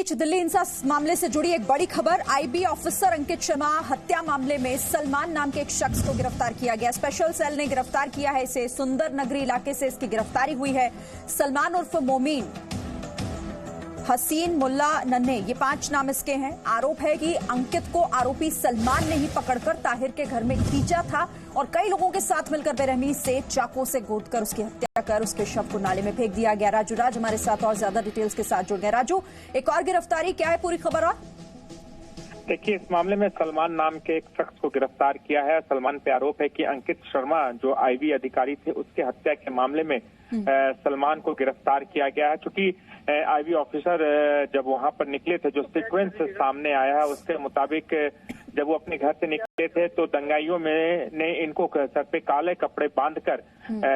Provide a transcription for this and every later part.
दिल्ली हिंसा मामले से जुड़ी एक बड़ी खबर। आईबी ऑफिसर अंकित शर्मा हत्या मामले में सलमान नाम के एक शख्स को गिरफ्तार किया गया। स्पेशल सेल ने गिरफ्तार किया है इसे। सुंदर नगरी इलाके से इसकी गिरफ्तारी हुई है। सलमान उर्फ मोमीन, हसीन, मुल्ला, नन्हे, ये 5 नाम इसके हैं। आरोप है कि अंकित को आरोपी सलमान ने ही पकड़कर ताहिर के घर में खींचा था और कई लोगों के साथ मिलकर बेरहमी से चाकू से गोदकर उसकी हत्या कर उसके शव को नाले में फेंक दिया गया। राजू राज हमारे साथ और ज्यादा डिटेल्स के साथ जुड़ गए। राजू, एक और गिरफ्तारी, क्या है पूरी खबर? और देखिए, इस मामले में सलमान नाम के एक शख्स को गिरफ्तार किया है। सलमान पे आरोप है कि अंकित शर्मा जो आईबी अधिकारी थे उसके हत्या के मामले में सलमान को गिरफ्तार किया गया है। क्योंकि आईबी ऑफिसर जब वहां पर निकले थे, जो सीक्वेंस सामने आया है उसके मुताबिक जब वो अपने घर से निकले थे तो दंगाइयों में ने इनको सर पे काले कपड़े बांधकर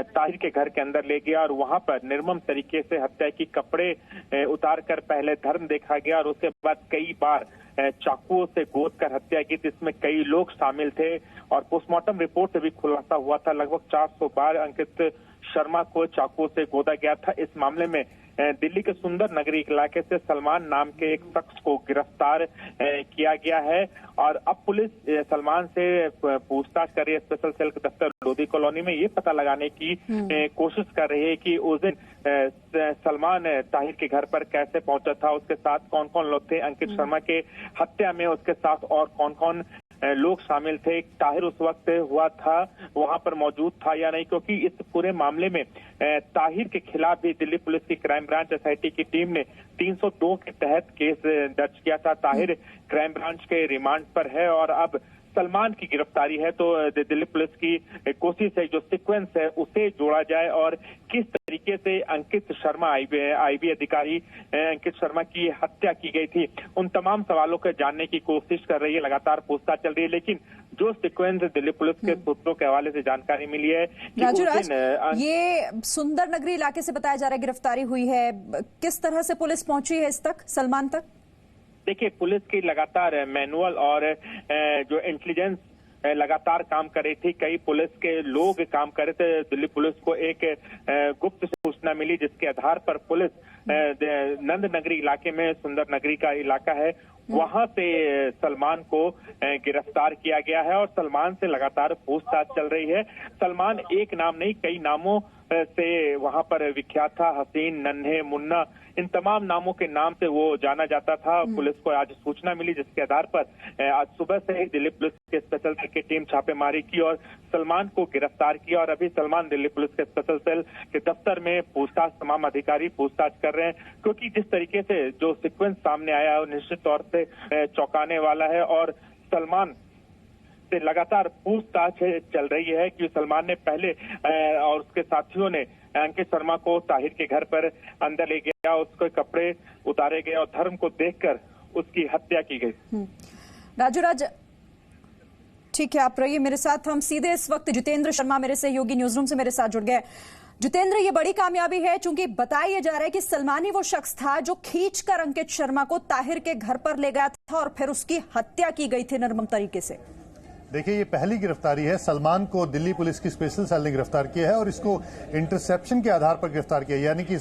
ताहिर के घर के अंदर ले गया और वहां पर निर्मम तरीके से हत्या की। कपड़े उतार कर पहले धर्म देखा गया और उसके बाद कई बार चाकुओं से गोद कर हत्या की, जिसमें कई लोग शामिल थे और पोस्टमार्टम रिपोर्ट से भी खुलासा हुआ था। लगभग 400 बार अंकित शर्मा को चाकुओं से गोदा गया था। इस मामले में दिल्ली के सुंदर नगरी इलाके से सलमान नाम के एक शख्स को गिरफ्तार किया गया है और अब पुलिस सलमान से पूछताछ कर रही है। स्पेशल सेल के दफ्तर लोधी कॉलोनी में ये पता लगाने की कोशिश कर रही है कि उस दिन सलमान ताहिर के घर पर कैसे पहुंचा था, उसके साथ कौन कौन लोग थे, अंकित शर्मा के हत्या में उसके साथ और कौन कौन लोग शामिल थे, ताहिर उस वक्त हुआ था वहां पर मौजूद था या नहीं। क्योंकि इस पूरे मामले में ताहिर के खिलाफ भी दिल्ली पुलिस की क्राइम ब्रांच एसआईटी की टीम ने 302 के तहत केस दर्ज किया था। ताहिर क्राइम ब्रांच के रिमांड पर है और अब सलमान की गिरफ्तारी है। तो दिल्ली पुलिस की कोशिश है जो सीक्वेंस है उसे जोड़ा जाए और किस तरीके से अंकित शर्मा आईबी अधिकारी अंकित शर्मा की हत्या की गई थी, उन तमाम सवालों को जानने की कोशिश कर रही है। लगातार पूछताछ चल रही है, लेकिन जो सीक्वेंस दिल्ली पुलिस के सूत्रों के हवाले से जानकारी मिली है कि राजू राज, ये सुंदर नगरी इलाके से बताया जा रहा है गिरफ्तारी हुई है। किस तरह से पुलिस पहुंची है इस तक, सलमान तक? देखिए, पुलिस की लगातार मैनुअल और जो इंटेलिजेंस लगातार काम कर रही थी। कई पुलिस के लोग काम कर रहे थे। दिल्ली पुलिस को एक गुप्त सूचना मिली जिसके आधार पर पुलिस नंद नगरी इलाके में, सुंदर नगरी का इलाका है, वहां से सलमान को गिरफ्तार किया गया है और सलमान से लगातार पूछताछ चल रही है। सलमान एक नाम नहीं कई नामों से वहां पर विख्यात था। हसीन, नन्हे, मुन्ना, इन तमाम नामों के नाम से वो जाना जाता था। पुलिस को आज सूचना मिली जिसके आधार पर आज सुबह से ही दिल्ली पुलिस के स्पेशल सेल की टीम छापेमारी की और सलमान को गिरफ्तार किया और अभी सलमान दिल्ली पुलिस के स्पेशल सेल के दफ्तर में पूछताछ, तमाम अधिकारी पूछताछ कर रहे हैं। क्योंकि जिस तरीके से जो सीक्वेंस सामने आया है वो निश्चित तौर से चौंकाने वाला है और सलमान से लगातार पूछताछ चल रही है कि सलमान ने पहले और उसके साथियों ने अंकित शर्मा को ताहिर के घर पर अंदर ले गया, उसके कपड़े उतारे गए और धर्म को देखकर उसकी हत्या की गई। राजू राज, ठीक है, आप रहिए मेरे साथ। हम सीधे इस वक्त जितेंद्र शर्मा मेरे सहयोगी न्यूज रूम से मेरे साथ जुड़ गए। जितेंद्र, ये बड़ी कामयाबी है चूंकि बताया जा रहा है कि सलमान ही वो शख्स था जो खींचकर अंकित शर्मा को ताहिर के घर पर ले गया था और फिर उसकी हत्या की गई थी निर्मम तरीके से। देखिए, ये पहली गिरफ्तारी है। सलमान को दिल्ली पुलिस की स्पेशल सेल ने गिरफ्तार किया है और इसको इंटरसेप्शन के आधार पर गिरफ्तार किया, यानी कि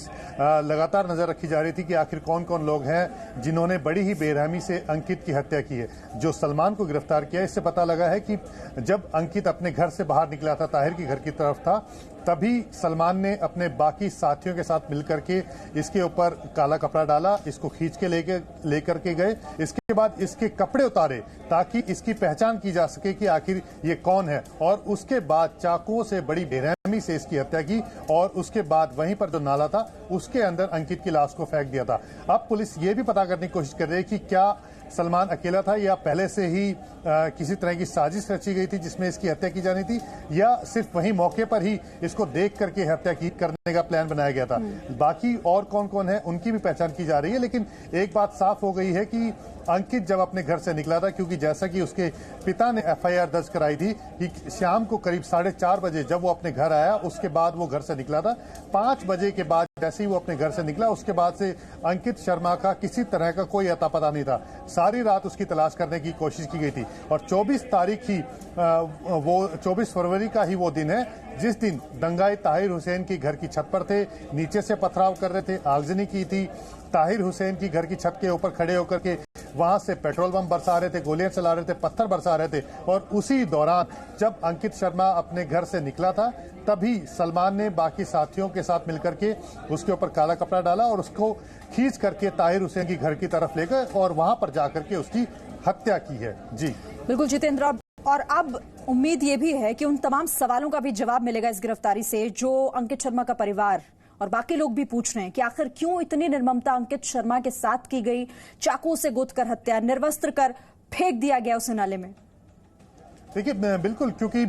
लगातार नजर रखी जा रही थी कि आखिर कौन कौन लोग हैं जिन्होंने बड़ी ही बेरहमी से अंकित की हत्या की है। जो सलमान को गिरफ्तार किया, इससे पता लगा है कि जब अंकित अपने घर से बाहर निकला था, ताहिर के घर की तरफ था, तभी सलमान ने अपने बाकी साथियों के साथ मिलकर के इसके ऊपर काला कपड़ा डाला, इसको खींच के लेकर के गए। इसके बाद इसके कपड़े उतारे ताकि इसकी पहचान की जा सके कि आखिर ये कौन है और उसके बाद चाकुओं से बड़ी बेरहमी से इसकी हत्या की और उसके बाद वहीं पर जो नाला था उसके अंदर अंकित की लाश को फेंक दिया था। अब पुलिस ये भी पता करने की कोशिश कर रही है कि क्या सलमान अकेला था या पहले से ही किसी तरह की साजिश रची गई थी जिसमें इसकी हत्या की जानी थी, या सिर्फ वहीं मौके पर ही इसको देख करके हत्या करने का प्लान बनाया गया था। बाकी और कौन कौन है उनकी भी पहचान की जा रही है, लेकिन एक बात साफ हो गई है कि अंकित जब अपने घर से निकला था, क्योंकि जैसा कि उसके पिता ने एफआईआर दर्ज कराई थी कि शाम को करीब 4:30 बजे जब वो अपने घर आया, उसके बाद वो घर से निकला था। 5 बजे के बाद जैसे ही वो अपने घर से निकला उसके बाद से अंकित शर्मा का किसी तरह का कोई अता पता नहीं था। सारी रात उसकी तलाश करने की कोशिश की गई थी और 24 तारीख ही वो 24 फरवरी का ही वो दिन है जिस दिन दंगाई ताहिर हुसैन की घर की छत पर थे, नीचे से पथराव कर रहे थे, आगजनी की थी। ताहिर हुसैन की घर की छत के ऊपर खड़े होकर के वहां से पेट्रोल बम बरसा रहे थे, गोलियां चला रहे थे, पत्थर बरसा रहे थे। और उसी दौरान जब अंकित शर्मा अपने घर से निकला था तभी सलमान ने बाकी साथियों के साथ मिलकर के उसके ऊपर काला कपड़ा डाला और उसको खींच करके ताहिर हुसैन की घर की तरफ ले गए और वहां पर जाकर के उसकी हत्या की है। जी बिल्कुल जितेंद्र, और अब उम्मीद ये भी है कि उन तमाम सवालों का भी जवाब मिलेगा इस गिरफ्तारी से जो अंकित शर्मा का परिवार और बाकी लोग भी पूछ रहे हैं कि आखिर क्यों इतनी निर्ममता अंकित शर्मा के साथ की गई, चाकू से गोदकर हत्या, निर्वस्त्र कर फेंक दिया गया उसे नाले में। देखिए बिल्कुल, क्योंकि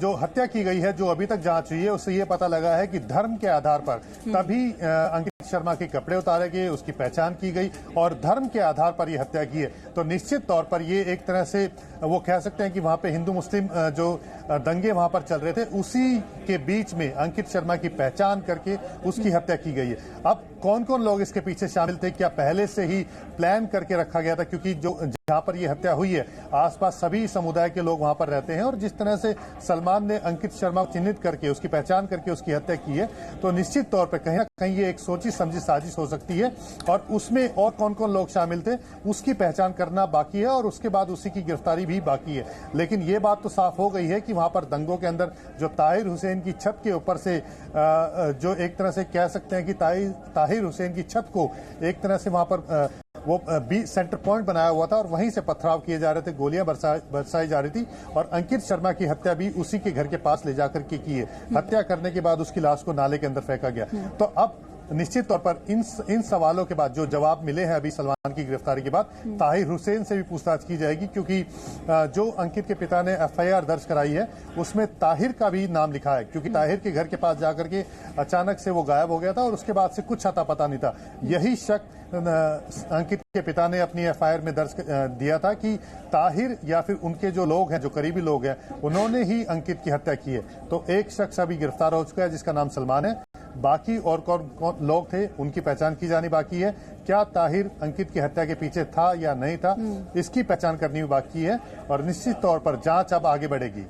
जो हत्या की गई है, जो अभी तक जांच हुई है, उससे ये पता लगा है कि धर्म के आधार पर तभी अंकित शर्मा के कपड़े उतारे गए, उसकी पहचान की गई और धर्म के आधार पर ये हत्या की है। तो निश्चित तौर पर ये एक तरह से वो कह सकते हैं कि वहां पे हिंदू मुस्लिम जो दंगे वहां पर चल रहे थे उसी के बीच में अंकित शर्मा की पहचान करके उसकी हत्या की गई है। अब कौन कौन लोग इसके पीछे शामिल थे, क्या पहले से ही प्लान करके रखा गया था, क्योंकि जो जहां पर यह हत्या हुई है आसपास सभी समुदाय के लोग वहां पर रहते हैं और जिस तरह से सलमान ने अंकित शर्मा को चिन्हित करके उसकी पहचान करके उसकी हत्या की है तो निश्चित तौर पर कहीं ना कहीं ये एक सोची समझी साजिश हो सकती है और उसमें और कौन कौन लोग शामिल थे उसकी पहचान करना बाकी है और उसके बाद उसी की गिरफ्तारी भी बाकी है। लेकिन ये बात तो साफ हो गई है कि वहां पर दंगों के अंदर जो ताहिर हुसैन की छत के ऊपर से जो एक तरह से कह सकते हैं कि ताहिर हुसैन की छत को एक तरह से वहां पर वो सेंटर पॉइंट बनाया हुआ था और वहीं से पथराव किए जा रहे थे, गोलियां बरसाई जा रही थी और अंकित शर्मा की हत्या भी उसी के घर के पास ले जाकर के की है। हत्या करने के बाद उसकी लाश को नाले के अंदर फेंका गया। तो अब निश्चित तौर पर इन सवालों के बाद जो जवाब मिले हैं अभी सलमान की गिरफ्तारी के बाद ताहिर हुसैन से भी पूछताछ की जाएगी, क्योंकि जो अंकित के पिता ने एफआईआर दर्ज कराई है उसमें ताहिर का भी नाम लिखा है, क्योंकि ताहिर के घर के पास जाकर के अचानक से वो गायब हो गया था और उसके बाद से कुछ अता पता नहीं था। यही शक अंकित के पिता ने अपनी एफआईआर में दर्ज दिया था कि ताहिर या फिर उनके जो लोग हैं, जो करीबी लोग हैं, उन्होंने ही अंकित की हत्या की है। तो एक शख्स अभी गिरफ्तार हो चुका है जिसका नाम सलमान है। बाकी और कौन लोग थे उनकी पहचान की जानी बाकी है। क्या ताहिर अंकित की हत्या के पीछे था या नहीं था, इसकी पहचान करनी भी बाकी है और निश्चित तौर पर जांच अब आगे बढ़ेगी।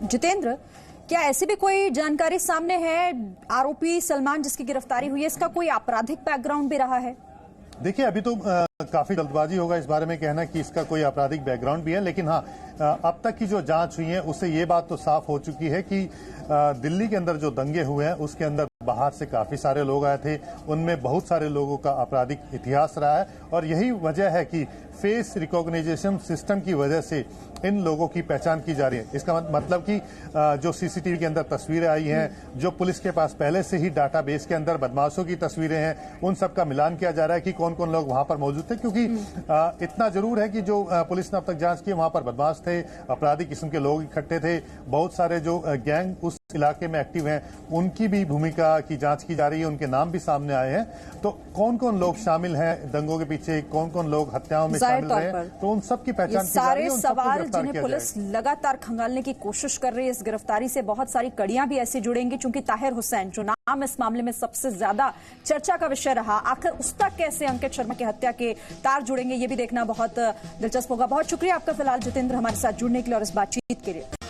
जितेंद्र, क्या ऐसी भी कोई जानकारी सामने है, आरोपी सलमान जिसकी गिरफ्तारी हुई है, इसका कोई आपराधिक बैकग्राउंड भी रहा है? देखिए अभी तो काफी जल्दबाजी होगा इस बारे में कहना कि इसका कोई आपराधिक बैकग्राउंड भी है, लेकिन हाँ अब तक की जो जांच हुई है उससे ये बात तो साफ हो चुकी है कि दिल्ली के अंदर जो दंगे हुए हैं उसके अंदर बाहर से काफी सारे लोग आए थे, उनमें बहुत सारे लोगों का आपराधिक इतिहास रहा है और यही वजह है कि फेस रिकॉग्निशन सिस्टम की वजह से इन लोगों की पहचान की जा रही है। इसका मतलब कि जो सीसीटीवी के अंदर तस्वीरें आई हैं, जो पुलिस के पास पहले से ही डाटाबेस के अंदर बदमाशों की तस्वीरें हैं, उन सब का मिलान किया जा रहा है कि कौन कौन लोग वहां पर मौजूद थे, क्योंकि इतना जरूर है कि जो पुलिस ने अब तक जांच की वहां पर बदमाश थे, अपराधी किस्म के लोग इकट्ठे थे, बहुत सारे जो गैंग उस इलाके में एक्टिव हैं उनकी भी भूमिका की जांच की जा रही है, उनके नाम भी सामने आए हैं। तो कौन कौन लोग शामिल हैं दंगों के पीछे, कौन कौन लोग हत्याओं में शामिल रहे, तो उन सब की पहचान की जा रही है। सारे सवाल जिन्हें पुलिस लगातार खंगालने की कोशिश कर रही है, इस गिरफ्तारी से बहुत सारी कड़ियां भी ऐसी जुड़ेंगी, चूंकि ताहिर हुसैन जो नाम इस मामले में सबसे ज्यादा चर्चा का विषय रहा, आखिर उस तक कैसे अंकित शर्मा की हत्या के तार जुड़ेंगे, ये भी देखना बहुत दिलचस्प होगा। बहुत शुक्रिया आपका फिलहाल जितेंद्र हमारे साथ जुड़ने के लिए और इस बातचीत के लिए।